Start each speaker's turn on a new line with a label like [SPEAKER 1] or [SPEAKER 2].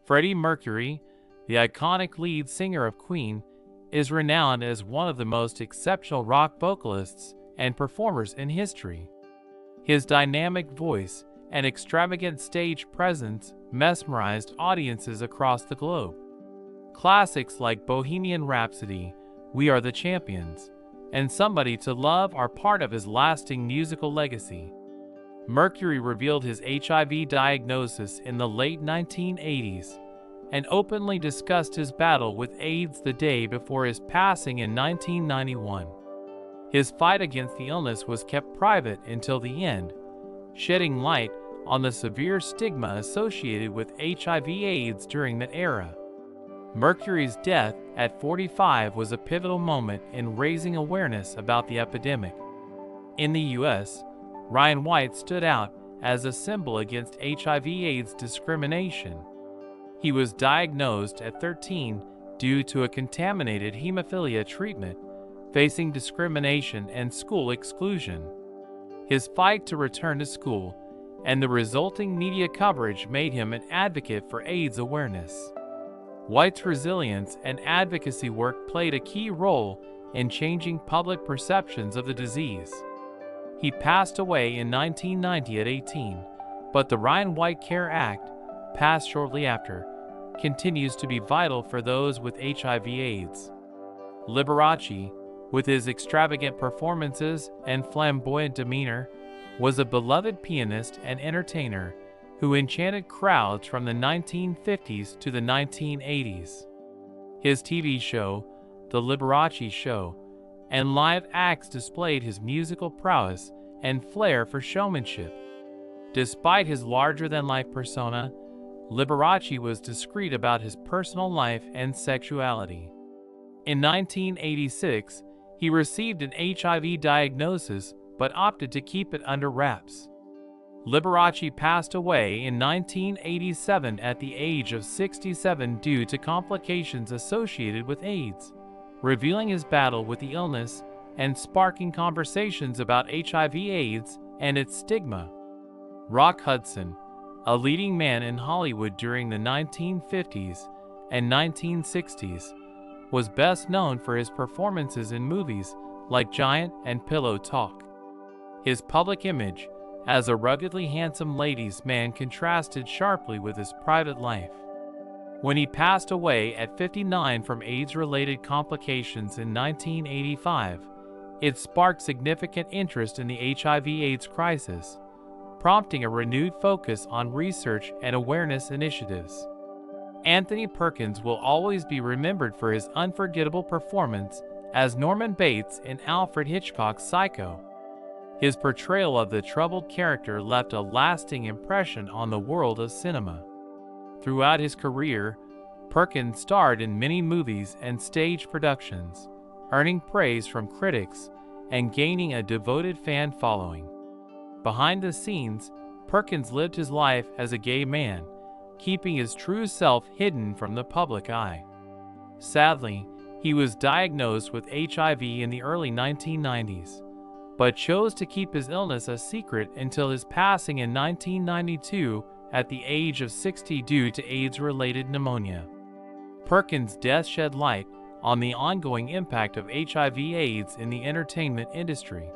[SPEAKER 1] Freddie Mercury, the iconic lead singer of Queen, is renowned as one of the most exceptional rock vocalists and performers in history. His dynamic voice and extravagant stage presence mesmerized audiences across the globe. Classics like Bohemian Rhapsody, We Are the Champions, and Somebody to Love are part of his lasting musical legacy. Mercury revealed his HIV diagnosis in the late 1980s and openly discussed his battle with AIDS the day before his passing in 1991. His fight against the illness was kept private until the end, shedding light on the severe stigma associated with HIV/AIDS during that era. Mercury's death at 45 was a pivotal moment in raising awareness about the epidemic. In the U.S., Ryan White stood out as a symbol against HIV/AIDS discrimination. He was diagnosed at 13 due to a contaminated hemophilia treatment, facing discrimination and school exclusion. His fight to return to school and the resulting media coverage made him an advocate for AIDS awareness. White's resilience and advocacy work played a key role in changing public perceptions of the disease. He passed away in 1990 at 18, but the Ryan White Care Act, passed shortly after, continues to be vital for those with HIV/AIDS. Liberace, with his extravagant performances and flamboyant demeanor, was a beloved pianist and entertainer who enchanted crowds from the 1950s to the 1980s. His TV show, The Liberace Show, and live acts displayed his musical prowess and flair for showmanship. Despite his larger-than-life persona, Liberace was discreet about his personal life and sexuality. In 1986, he received an HIV diagnosis but opted to keep it under wraps. Liberace passed away in 1987 at the age of 67 due to complications associated with AIDS, revealing his battle with the illness and sparking conversations about HIV/AIDS and its stigma. Rock Hudson, a leading man in Hollywood during the 1950s and 1960s, was best known for his performances in movies like Giant and Pillow Talk. His public image as a ruggedly handsome ladies' man contrasted sharply with his private life. When he passed away at 59 from AIDS-related complications in 1985, it sparked significant interest in the HIV/AIDS crisis, prompting a renewed focus on research and awareness initiatives. Anthony Perkins will always be remembered for his unforgettable performance as Norman Bates in Alfred Hitchcock's Psycho. His portrayal of the troubled character left a lasting impression on the world of cinema. Throughout his career, Perkins starred in many movies and stage productions, earning praise from critics and gaining a devoted fan following. Behind the scenes, Perkins lived his life as a gay man, keeping his true self hidden from the public eye. Sadly, he was diagnosed with HIV in the early 1990s, but chose to keep his illness a secret until his passing in 1992 at the age of 60 due to AIDS-related pneumonia. Perkins' death shed light on the ongoing impact of HIV/AIDS in the entertainment industry.